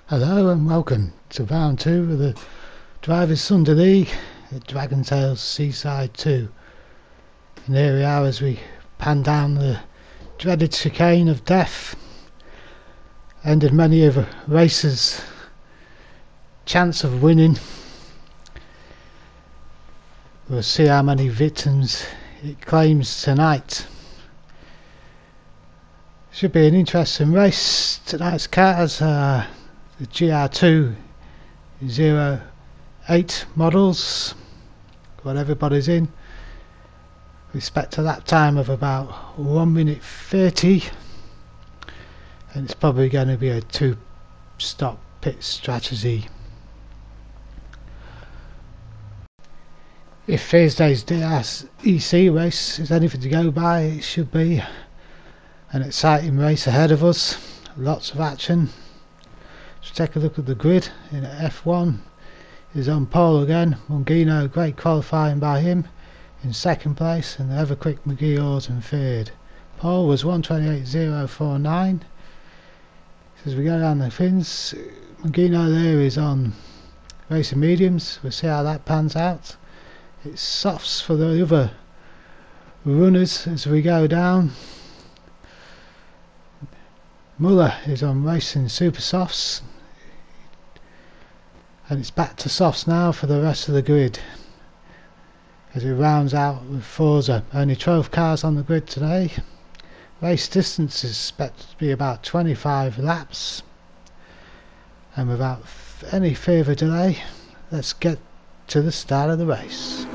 Hello and welcome to round 2 of the Drivers Sunday League at Dragon Trail Seaside II. And here we are as we pan down the dreaded chicane of death, ended many of a racer's chance of winning. We'll see how many victims it claims tonight. Should be an interesting race. Tonight's cars are the Gr2 08 models, what everybody's in, with respect to that time of about 1 minute 30, and it's probably going to be a 2-stop pit strategy. If Thursday's DRSL race is anything to go by, it should be an exciting race ahead of us, lots of action. Let's take a look at the grid. In F1 is on pole again. Mungino, great qualifying by him in second place, and the ever quick McGee's in third. Pole was 1:28.049. As we go down the fins, Mungino there is on racing mediums. We'll see how that pans out. It's softs for the other runners as we go down. Muller is on racing super softs, and it's back to softs now for the rest of the grid as it rounds out with Forza. Only 12 cars on the grid today. Race distance is expected to be about 25 laps, and without any further delay, let's get to the start of the race.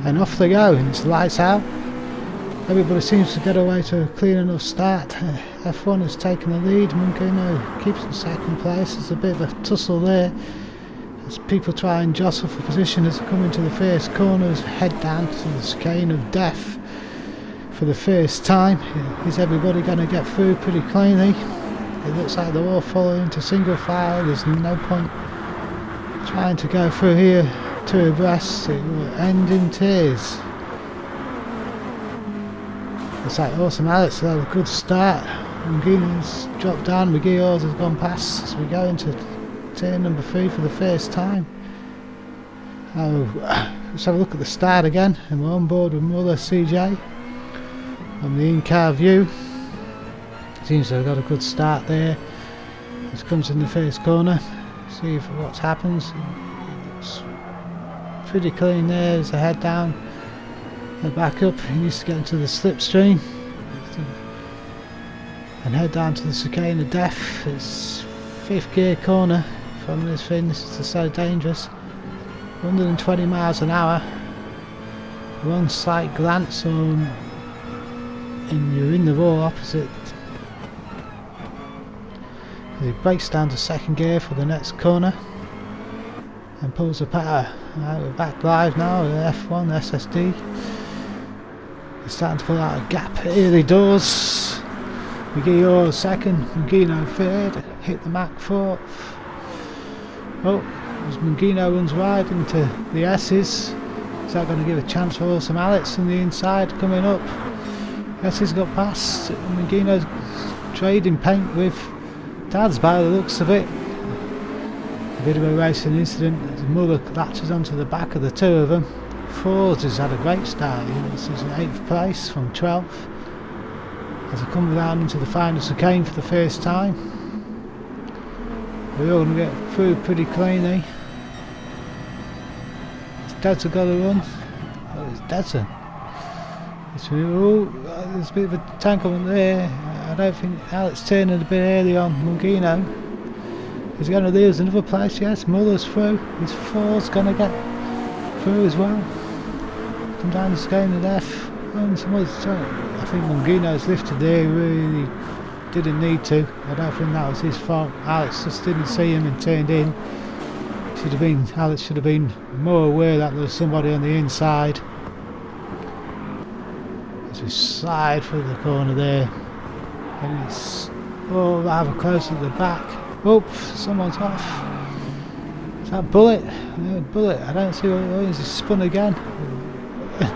And off they go, and it's lights out. Everybody seems to get away to a clean enough start. F1 has taken the lead. Mungino keeps in second place. There's a bit of a tussle there as people try and jostle for position as they come into the first corners, head down to the chicane of death for the first time. Is everybody going to get through pretty cleanly? It looks like they're all following into single file. There's no point trying to go through here two abreast. It will end in tears. It's like Awesome Alex had a good start. Mungino's dropped down, McGee's has gone past as we go into turn number 3 for the first time. Let's have a look at the start again, and we're on board with Muller CJ on the in-car view. Seems to have got a good start there. This comes in the first corner. See if what happens. It's pretty clean there as I head down and back up. He needs to get into the slipstream and head down to the chicane of death. It's 5th gear corner from this thing. This is so dangerous. 120 miles an hour. One slight glance on and you're in the wall opposite. He brakes down to 2nd gear for the next corner and pulls the power. Right, we're back live now with F1 SSD. He's starting to pull out a gap early doors. McGee second, Mungino third, hit the Mac 4th. Oh, as Mungino runs wide into the S's, is that going to give a chance for Awesome Alex on the inside coming up? S's got past, Mungino's trading paint with Dad's by the looks of it. A bit of a racing incident as Muller latches onto the back of the two of them. Ford has had a great start. This is in 8th place from 12th as they come down into the final chicane for the first time. We're all going to get through pretty cleanly. It's Dedza got to run. Oh, it's Dedza. There's a bit of a tanglement there. I don't think Alex turning a bit early on Mungino. He's going to lose another place. Yes, Muller's through. His Ford's going to get through as well. Come down the chicane of death. I think Mungino's lifted there. He really didn't need to. I don't think that was his fault. Alex just didn't see him and turned in. Alex should have been more aware that there was somebody on the inside. As we slide through the corner there, and it's all rather close at the back. Oh, someone's off. Is that Bullet? Yeah, Bullet. I don't see what it is. He's spun again.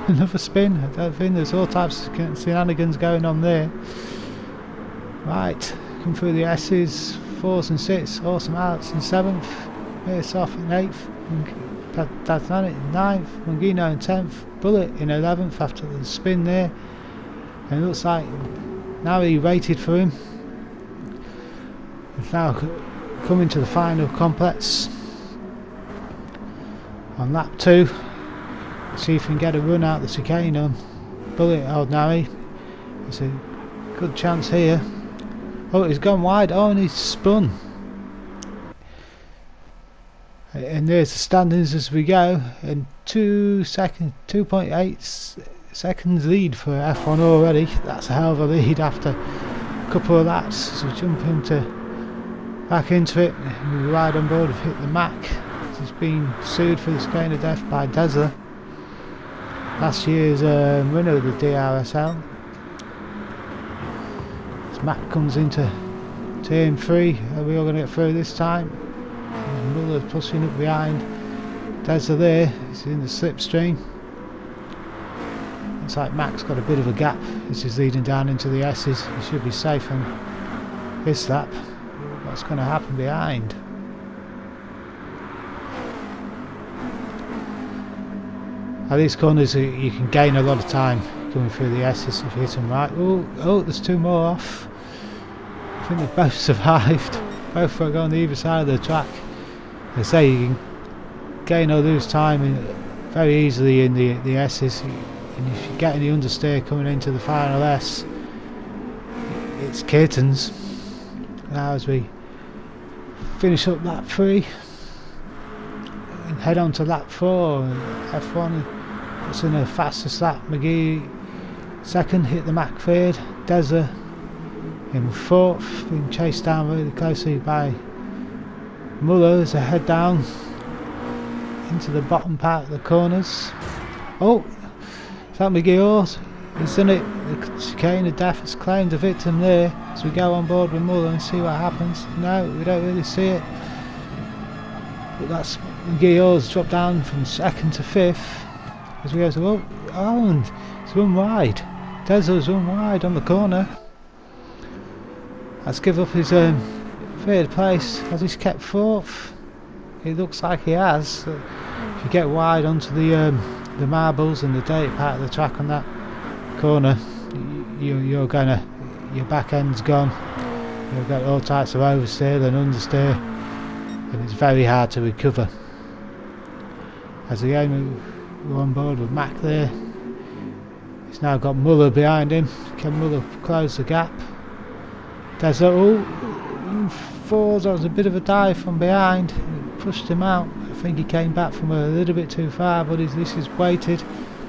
Another spin. I don't think there's all types of shenanigans going on there. Right, come through the S's, 4s and 6th, Awesome Alex in 7th, Pierce off in 8th, Dad's in 9th, Mungino in 10th, Bullet in 11th after the spin there, and it looks like now he waited for him. He's now coming to the final complex on lap 2. See if we can get a run out the chicane on Bullet ordinary. It's a good chance here. Oh, he's gone wide. Oh, and he's spun. And there's the standings as we go. And 2.8 seconds lead for F1 already. That's a hell of a lead after a couple of laps. So we jump back into it. We ride on board. We've hit the Mac. He's been sued for the chicane of death by Desler. Last year's winner of the DRSL. As Mac comes into turn 3, are we all going to get through this time? Muller's pushing up behind Desler there, he's in the slipstream. Looks like Mac's got a bit of a gap as he's leading down into the S's. He should be safe on this lap. What's going to happen behind? At these corners you can gain a lot of time coming through the S's if you hit them right. Oh, there's 2 more off. I think they've both survived. Both will go on either side of the track. They say you can gain or lose time very easily in the S's, and if you get any understeer coming into the final S, it's curtains. Now as we finish up lap 3 and head on to lap 4, F1 puts in a fastest lap. McGee second, hit the Mac third, Desler in 4th, being chased down really closely by Muller as they head down into the bottom part of the corners. Oh, is that McGee? He's done it. The chicane of death has claimed the victim there. As we go on board with Muller and see what happens. No, we don't really see it. But that's McGee's dropped down from 2nd to 5th. As we go to and he's run wide. Desler's run wide on the corner. Let's give up his 3rd place. Has he kept 4th? It looks like he has. If you get wide onto the marbles and the dirty part of the track on that corner, your back end's gone. You'll get all types of oversteer and understeer, and it's very hard to recover. As the we're on board with Mac there. He's now got Muller behind him. Can Muller close the gap? Desler, falls. That was a bit of a dive from behind. It pushed him out. I think he came back from a little bit too far, but this is weighted.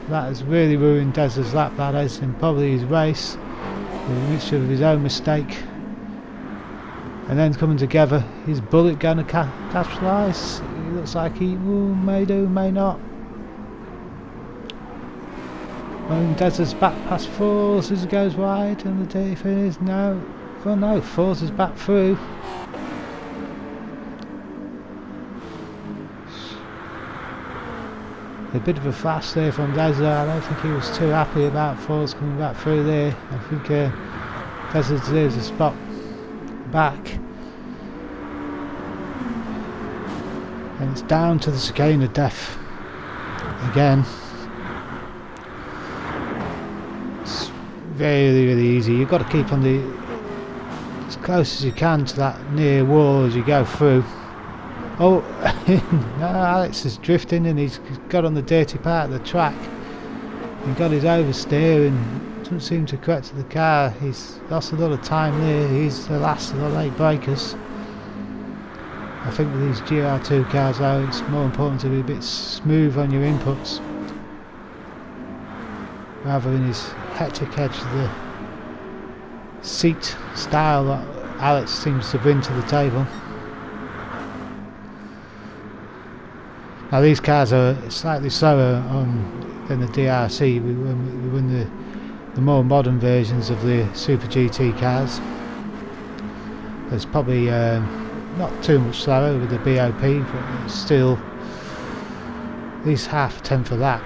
That has really ruined Desler's lap, that is, and probably his race. A mixture of his own mistake and then coming together. Is Bullet going to capitalise? It looks like he may do, may not. When Desler's back past Fours as he goes wide, and the day is no. Well, no, Fours is back through. A bit of a flash there from Desler. I don't think he was too happy about Fours coming back through there. I think Desler deserves a spot back. And it's down to the chicane of death again. It's really, really easy. You've got to keep on as close as you can to that near wall as you go through. Oh, no, Alex is drifting and he's got on the dirty part of the track. He got his oversteer and doesn't seem to correct to the car. He's lost a lot of time there. He's the last of the late breakers. I think with these Gr2 cars though, it's more important to be a bit smooth on your inputs rather than his hectic edge of the seat style that Alex seems to bring to the table. Now these cars are slightly slower than the DRC. We win the more modern versions of the Super GT cars. There's probably not too much slower with the BOP, but it's still at least half a tenth of lap.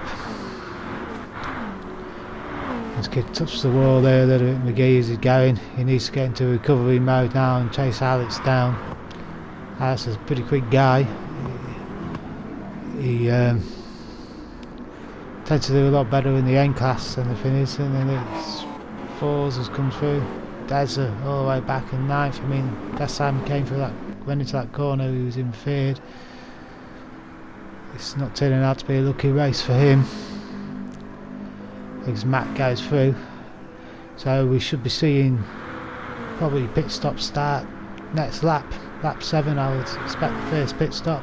This kid touched the wall there a little bit. McGee is going. He needs to get into recovery mode now and chase Alex down. Alex is a pretty quick guy. He tends to do a lot better in the end class than the finish, and then it's Fours has come through. Deza all the way back in 9th. I mean, last time he came through that, went into that corner, he was in 3rd. It's not turning out to be a lucky race for him, as Matt goes through. So we should be seeing probably pit stop start next lap, lap 7. I would expect the first pit stop.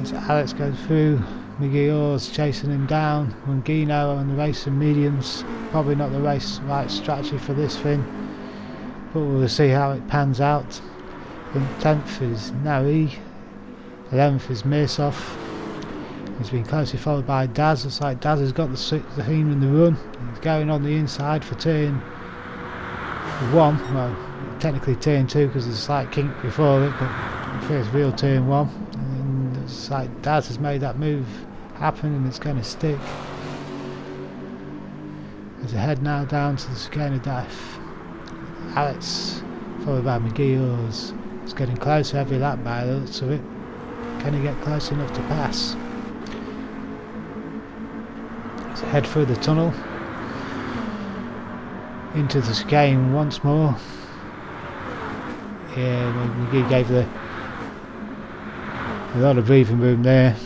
As Alex goes through, McGee's chasing him down. Mungino on the racing mediums, probably not the right strategy for this thing, but we'll see how it pans out. In 10th is Nari, 11th is Mirsoff. He's been closely followed by Daz. Looks like Daz has got the theme in the run. He's going on the inside for turn 1. Well, technically turn 2 because there's a slight kink before it, but first real turn 1. And it's like Daz has made that move happen and it's going to stick. There's a head now down to the chicane of death. Alex, followed by McGee's. It's getting closer every lap by the looks of it. Can he get close enough to pass? Let's head through the tunnel into the chicane once more. Yeah, McGee gave a lot of breathing room there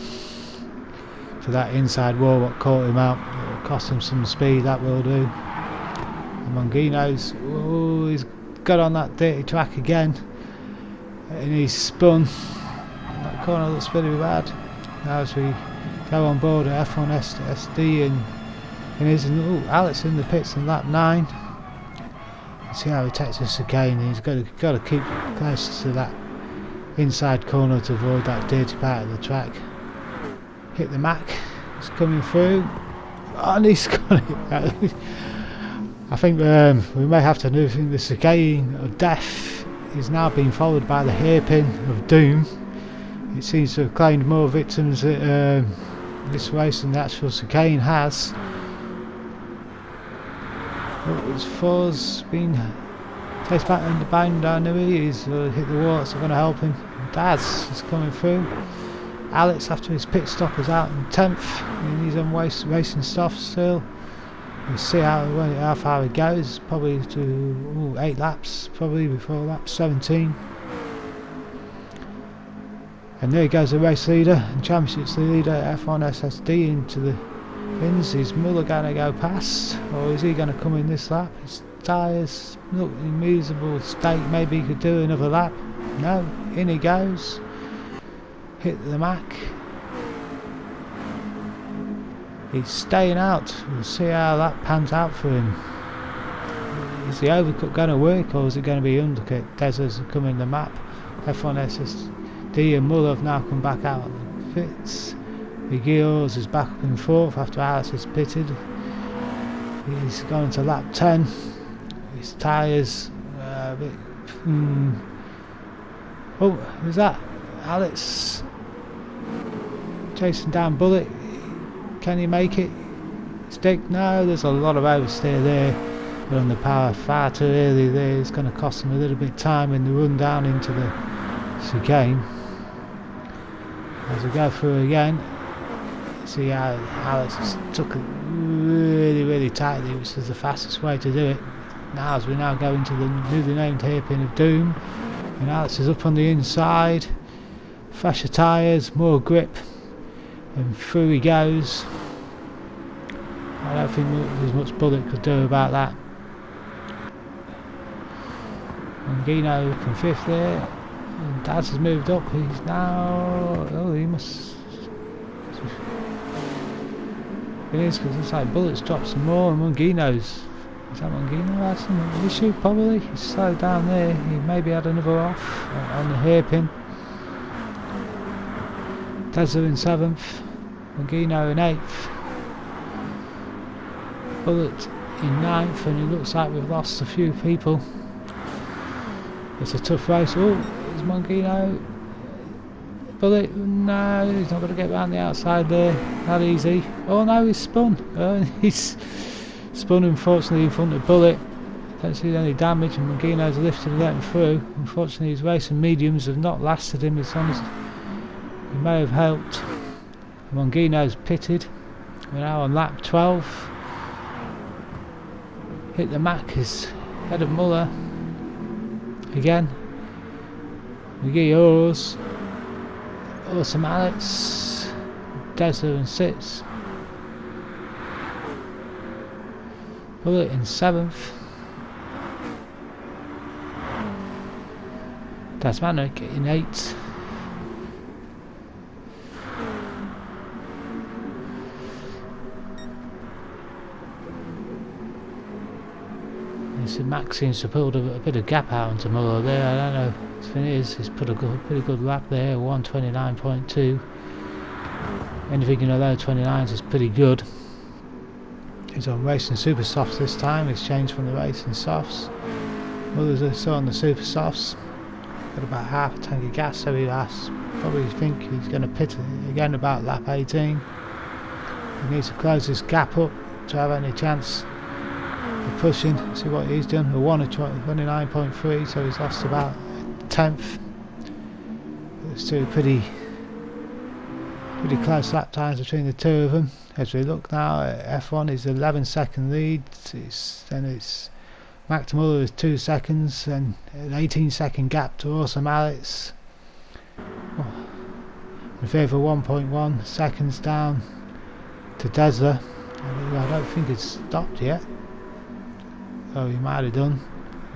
for that inside wall. What caught him out, it will cost him some speed, that will do. And Mongino's, oh, he's got on that dirty track again and he's spun. That corner looks pretty bad. Now as we go on board at F1 SD and Alex in the pits in lap 9. See how he takes the chicane. He's got to keep close to that inside corner to avoid that dirty part of the track. Hit the Mac. It's coming through. Oh, and he's got it. I think we may have to move. The chicane of death is now being followed by the hairpin of doom. It seems to have claimed more victims this race than the actual chicane has. It's Fours being chased back in the bind down there. He's hit the wall, so going to help him. Daz is coming through. Alex, after his pit stop, is out in 10th. He's on racing stuff still. We'll see how far he goes. Probably to 8 laps, probably before lap 17. And there goes the race leader and championships leader F1 SSD into the pins. Is Muller going to go past, or is he going to come in this lap? His tyres look in reasonable state. Maybe he could do another lap. No, in he goes. Hit the Mac. He's staying out. We'll see how that pans out for him. Is the overcut going to work, or is it going to be undercut? Desert's come in the map. F1 SSD and Muller have now come back out of the pits. Miguel's is back up in 4th after Alex has pitted. He's going to lap 10. His tyres a bit. Oh, who's that? Alex chasing down Bullet. Can he make it? Stick? No, there's a lot of oversteer there. But on the power far too early there. It's going to cost him a little bit of time in the run down into the chicane. As we go through again, see how Alex took it really tightly, which is the fastest way to do it. Now as we now go into the newly named hairpin of doom, and Alex is up on the inside, fresher tyres, more grip, and through he goes. I don't think there's much Bullet could do about that. Mangino up in 5th there, and Daz has moved up. He's now, oh, he must, it is, because it's like Bullet's dropped some more, and Mangino's, is that Mangino had some issue? Probably. He's slowed down there. He maybe had another off on the hairpin. Deza in 7th, Mangino in 8th, Bullet in 9th, and it looks like we've lost a few people. It's a tough race. Oh, there's Mangino. Bullet, no, he's not going to get round the outside there that easy. Oh no, he's spun. He's spun unfortunately in front of Bullet. Don't see any damage, and Mangino's lifted and let him through. Unfortunately his racing mediums have not lasted him as long as he may have helped. Mangino's pitted. We're now on lap 12. Hit the Mac is ahead of Muller. Again. McGee Awesome Alex, Desler and sits. Bullet in 7th. Tasmanic in 8th. Max seems to pull a bit of gap out into Muller there. I don't know. The thing is, he's put a pretty good lap there, 1:29.2. Anything in the low 29s is pretty good. He's on racing super softs this time. He's changed from the racing softs. Muller's still on the super softs. Got about half a tank of gas, so he has. Probably think he's going to pit again about lap 18. He needs to close this gap up to have any chance. Pushing, see what he's done, a 1:29.3, so he's lost about 10th. It's two pretty close lap times between the two of them. As we look now at F1, is 11-second lead. It's Mac to Muller is 2 seconds, and an 18-second gap to Awesome Alex. In favour 1.1 seconds down to Desler. I don't think it's stopped yet. Oh, he might have done.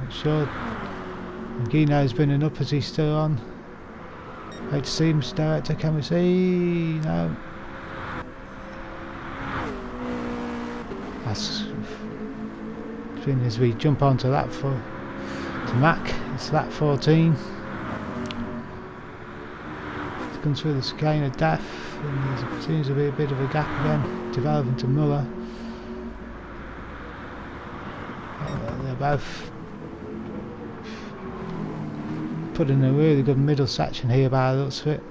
Not sure. Gino's bringing up as he's still on. Wait to see him, director. Can we see? No. That's as we jump onto lap 4 to Mac. It's lap 14. It's gone through the chicane of death, and there seems to be a bit of a gap again developing to Muller. They're both put in a really good middle section here by the looks of it.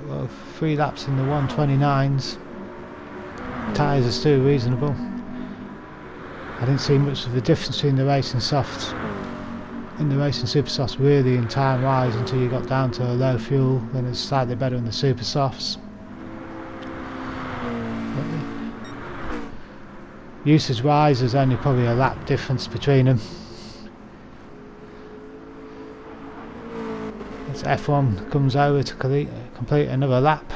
Well, 3 laps in the 1:29s. Tyres are still reasonable. I didn't see much of a difference between the racing softs and the racing super softs really in time wise until you got down to low fuel. Then it's slightly better in the super softs. Usage wise, there's only probably a lap difference between them. As F1 comes over to complete another lap.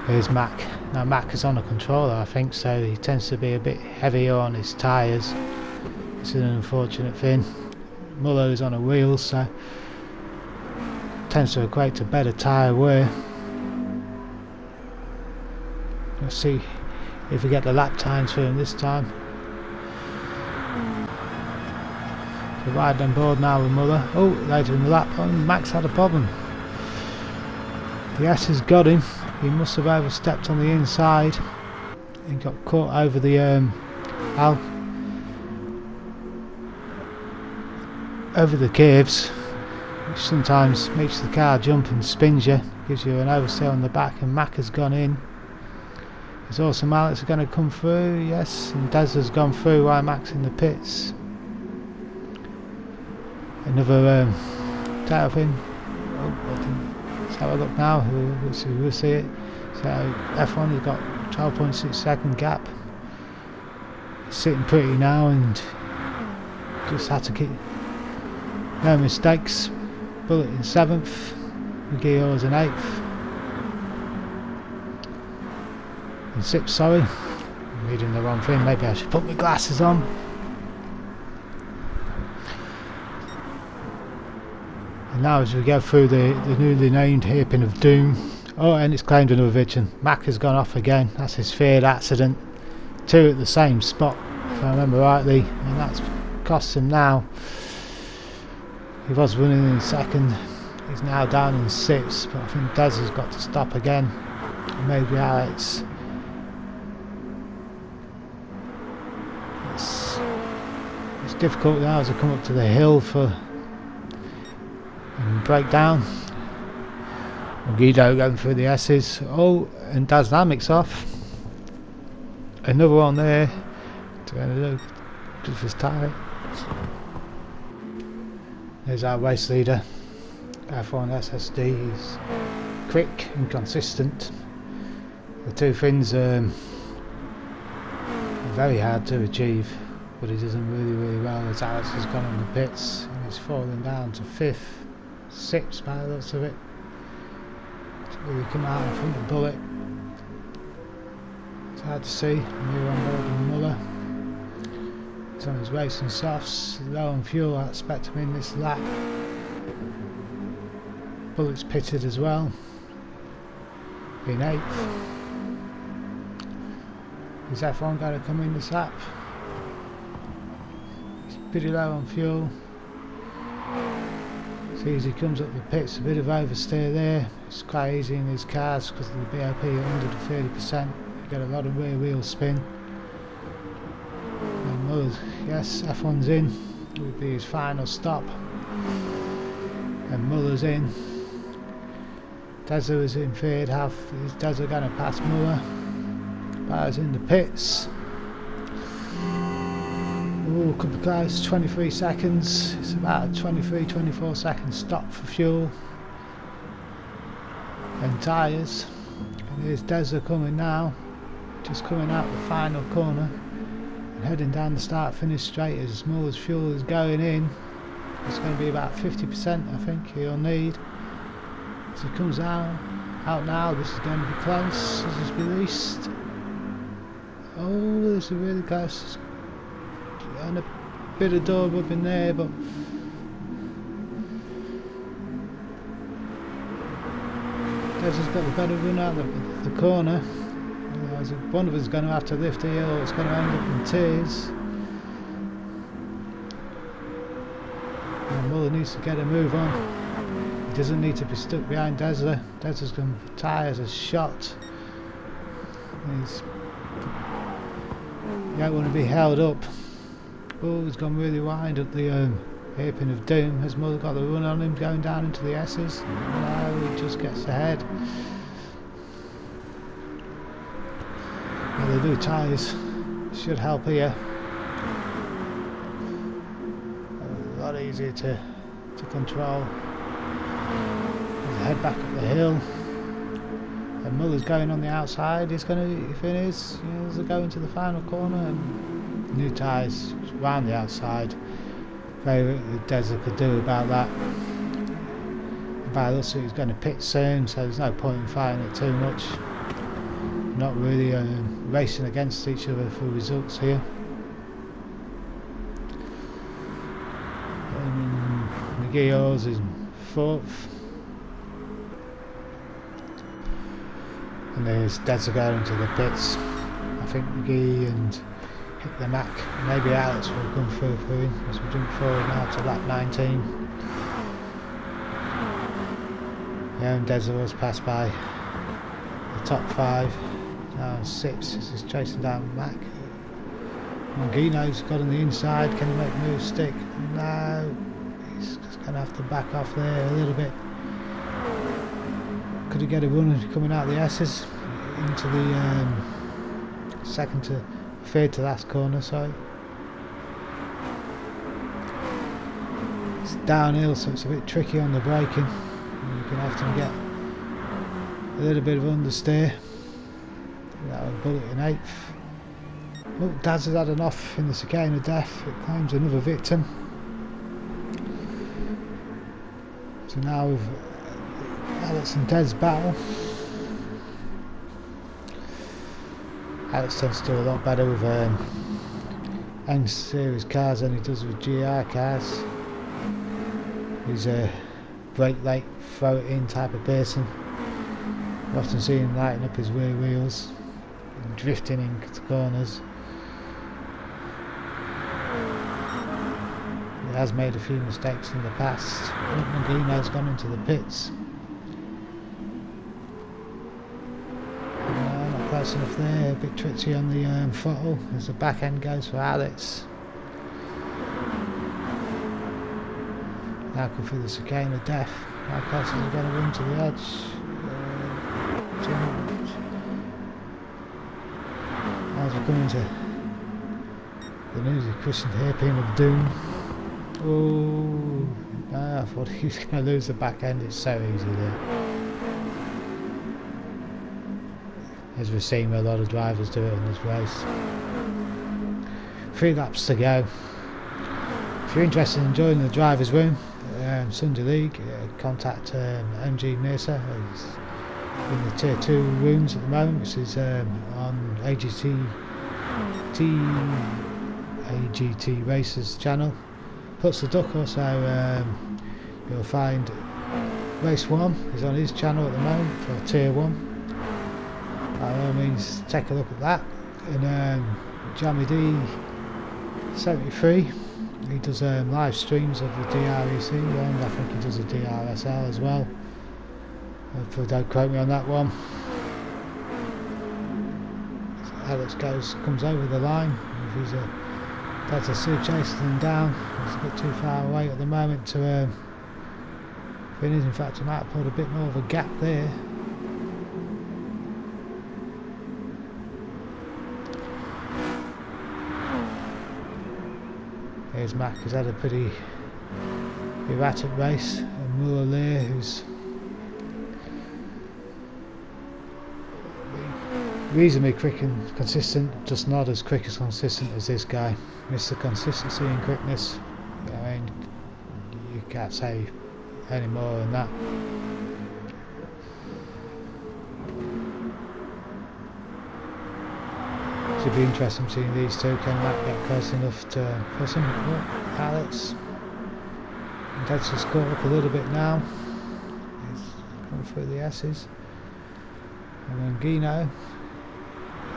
Here's Mac. Now Mac is on a controller, I think, so he tends to be a bit heavier on his tyres. This is an unfortunate thing. Muller is on a wheel, so tends to equate to better tyre wear. Let's see if we get the lap times for him this time. So riding on board now with Muller. Oh, later in the lap, Max had a problem. The S has got him. He must have overstepped on the inside and got caught over the over the curves, which sometimes makes the car jump and spins you, gives you an oversteer on the back, and Mac has gone in. Is Awesome Alex going to come through? Yes, and Des has gone through while Mac's in the pits. Another tail fin. Let's have a look now. We'll see it. So F1 has got 12.6 second gap. Sitting pretty now, and just had to keep no mistakes. Bullet in 7th. McGee's in 8th. In 6th, sorry. I'm reading the wrong thing. Maybe I should put my glasses on. And now as we go through the newly named Hairpin of Doom. Oh, and it's claimed another victim. Mac has gone off again. That's his feared accident. 2 at the same spot, if I remember rightly, and that's cost him now. He was running in 2nd. He's now down in 6th, but I think Des has got to stop again. And maybe Alex. It's difficult now as I come up to the hill and break down. Guido going through the S's. Oh, and Dynamics off. Another one there. Just his tyre. There's our race leader. F1 SSD. He's quick and consistent. The two things are very hard to achieve, but he does them really well. As Alex has gone in the pits and he's fallen down to 5th, 6th by the looks of it. He's really come out in front of the bullet. It's hard to see. New on board and Muller. He's on his racing softs, low on fuel. I expect him in this lap. Bullet's pitted as well, in 8th. Is F1 going to come in this lap? He's pretty low on fuel. See as he comes up the pits, a bit of oversteer there. It's quite easy in these cars because of the BOP under the 30%. You get a lot of rear wheel spin. And Muller's, yes, F1's in. It would be his final stop. And Muller's in. Dezza is in third half. Is Dezza going to pass Muller? Bar's in the pits. Oh, could be close. 23 seconds. It's about a 23-24 second stop for fuel and tyres. And here's Dezza coming now, just coming out the final corner and heading down the start-finish straight as Muller's fuel is going in. It's going to be about 50%, I think he'll need. As he comes out now, this is going to be close as he's released. Oh, this is really close. And a bit of door rubbing there, but Dezza's got a better run out of the corner. One of us is going to have to lift here, or it's going to end up in tears. And Muller needs to get a move on. He doesn't need to be stuck behind Dezza. Dezza's going to tyres a shot. You don't want to be held up. Oh, he's gone really wide at the hairpin of doom. Has Muller got the run on him going down into the S's? No, he just gets ahead. Well, the new tyres should help here. A lot easier to control. Head back up the hill. And Muller's going on the outside. He's going to, if it is, as they go into the final corner, and new tyres round the outside. Very little Dezza could do about that. By the looks of it, he's going to pit soon, so there's no point in fighting it too much. Not really racing against each other for results here. McGee's is 4th. And there's Dezza going into the pits. I think McGee and hit the Mac. Maybe Alex will come through for him as we jump forward now to lap 19. Yeah, and Dezza was passed by the top 5. Now 6. This is chasing down Mac. Mangino's got on the inside. Can he make moves stick? No. He's just going to have to back off there a little bit. Could he get a run coming out of the S's into the second to third to last corner? So it's downhill, so it's a bit tricky on the braking. You can often get a little bit of understeer. That would bullet in 8th. Oh, Daz has had an off in the chicane of death. It claims another victim. So now we've Alex and Ted's battle. Alex tends to do a lot better with N series cars than he does with GR cars. He's a brake late, throw it in type of person. You often see him lighting up his rear wheels and drifting into corners. He has made a few mistakes in the past. Mangino's gone into the pits. Close enough there, a bit twitchy on the throttle as the back end goes for Alex. Now come through the chicane of death. How close is he going to run to the edge? too much. As we're coming to the newly christened hairpin of doom. Oh, no, I thought he was going to lose the back end. It's so easy there. As we're seeing a lot of drivers do it in this race. 3 laps to go. If you're interested in joining the drivers' room, Sunday League, contact MG Mirsa. He's in the Tier 2 rooms at the moment, which is on AGT Racers channel. Puts the Duck also, you'll find Race 1 is on his channel at the moment for Tier 1. By all means, take a look at that. And Jammy D 73, he does live streams of the DREC, and I think he does a DRSL as well. Don't quote me on that one. Alex comes over the line. That's a Sue chasing them down. It's a bit too far away at the moment to finish. In fact, I might have put a bit more of a gap there. Here's Mac, who's had a pretty erratic race, and Muller there, who's reasonably quick and consistent, just not as quick as consistent as this guy. Mr. Consistency and quickness, I mean, you can't say any more than that. Should be interesting seeing these two. Can Matt get close enough to push him? Oh, Alex. Dad's just caught up a little bit now. He's coming through the S's. And then Gino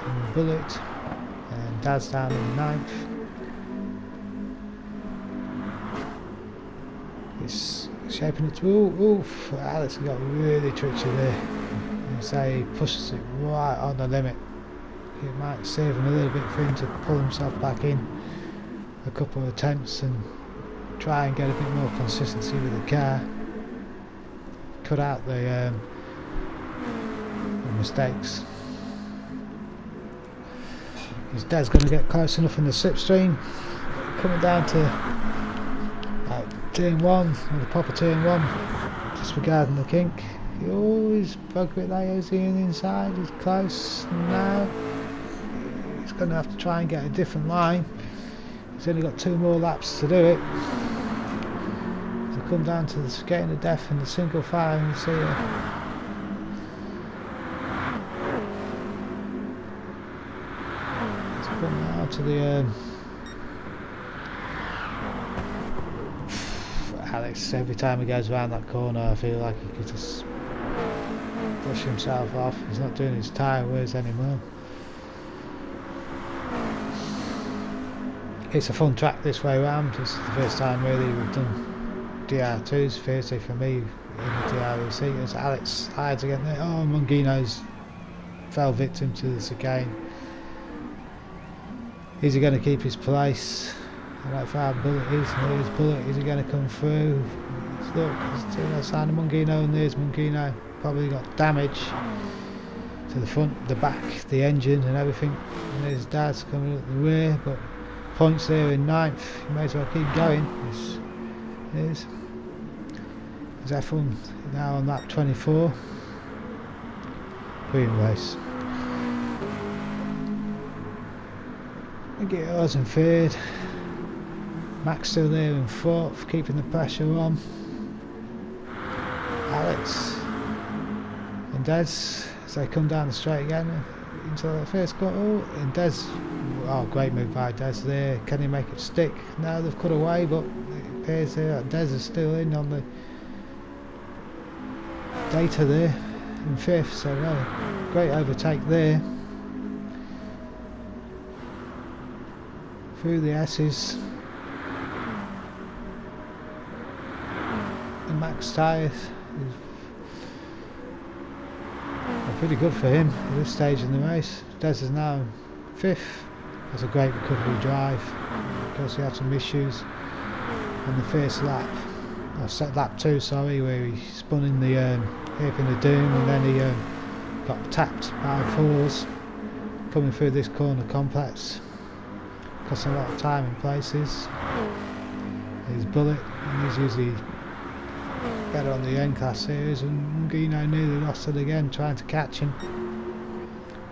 and Bullet, and Dad's down in 9th. It's shaping it to. Oof, Alex got really twitchy there. And say he pushes it right on the limit. It might save him a little bit for him to pull himself back in a couple of attempts and try and get a bit more consistency with the car. Cut out the mistakes. His dad's going to get close enough in the slipstream. Coming down to turn 1, or the proper turn 1, disregarding the kink. He always broke a bit lazy on the inside. He's close now. He's going to have to try and get a different line. He's only got 2 more laps to do it. To come down to the skating of death in the single file, and you see it's coming out to the Alex. Every time he goes around that corner, I feel like he could just brush himself off. He's not doing his tyre wears anymore. It's a fun track this way round. This is the first time really we've done DR2s, firstly for me in the DREC. As Alex hides again there. Oh, Mungino's fell victim to this again. Is he going to keep his place? How far Bullet is, and there's Bullet. Is he going to come through? Look, there's no sign of Mungino, and there's Mungino. Probably got damage to the front, the back, the engine and everything. And there's Dad's coming up the rear, but points there in 9th. You may as well keep going. There's F1 now on lap 24. Green race. Guitar's in 3rd. Max still there in 4th, keeping the pressure on. Alex and Des as they come down the straight again into the first quarter. Oh, and Des, oh, great move by Des there. Can he make it stick? No, they've cut away, but it appears there that Des is still in on the data there in 5th, so great overtake there. Through the S's. And Max tyres is pretty good for him at this stage in the race. Des is now 5th. That's a great recovery drive. Of course he had some issues on the first lap. Lap 2, sorry, where he spun in the hairpin of doom, and then he got tapped by fours coming through this corner complex, costing a lot of time in places. He's bullet, and he's usually better on the end class series, and Gr2 nearly lost it again trying to catch him.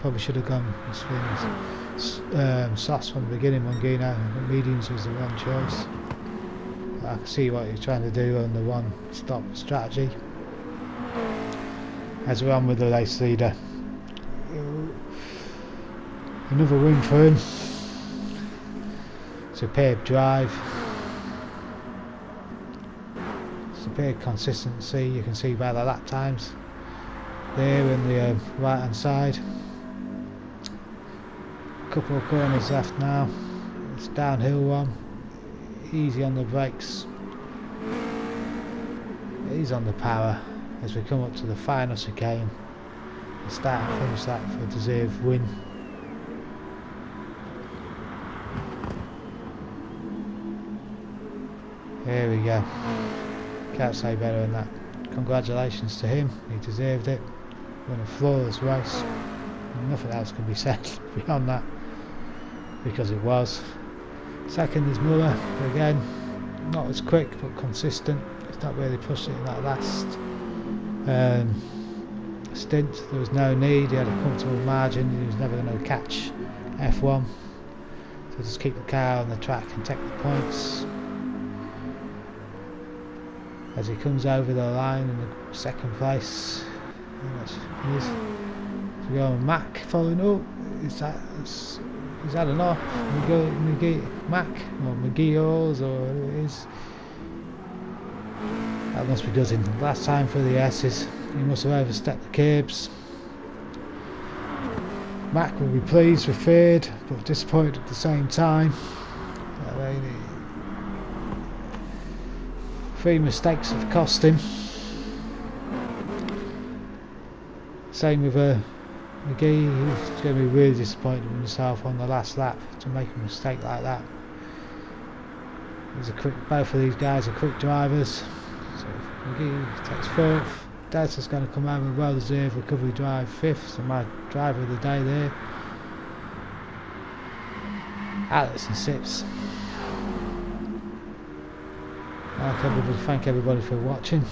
Probably should have gone softs from the beginning on Gr2. Mediums was the wrong choice. But I can see what he's trying to do on the one stop strategy. As we're on with the race leader. Another win for him. Superb drive. Superb consistency. You can see by the lap times there in the right hand side. Couple of corners left now. It's downhill one. Easy on the brakes. Easy on the power as we come up to the final chicane. The start and finish that for a deserved win. Here we go. Can't say better than that. Congratulations to him. He deserved it. Won a flawless race. Nothing else can be said beyond that, because it was. Second is Muller, again, not as quick but consistent. He's not really pushed it in that last stint. There was no need, he had a comfortable margin, he was never going to catch F1. So just keep the car on the track and take the points. As he comes over the line in the second place, we go on Mac following up. Is that enough? Mac or McGee's, or whatever it is. That must be dozen. Last time for the S's. He must have overstepped the curbs. Mac will be pleased with third, but disappointed at the same time. Three mistakes have cost him. Same with McGee. He's going to be really disappointed with himself on the last lap to make a mistake like that. Both of these guys are quick drivers. So McGee takes fourth. Delta's going to come out with a well-deserved recovery drive fifth. So my driver of the day there. Alex in sixth. Thank everybody for watching.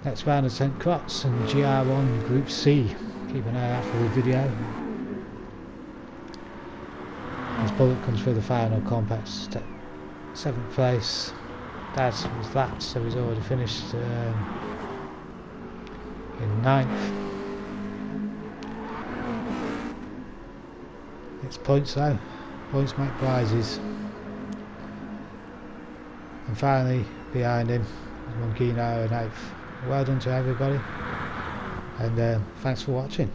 Next round is St. Crots and Gr1 Group C. Keep an eye out for the video. This bullet comes through the final complex. 7th place. Dad was lapped, so he's already finished in 9th. It's points though. Points make prizes. And finally, behind him, Gr2 in 8th. Well done to everybody, and thanks for watching.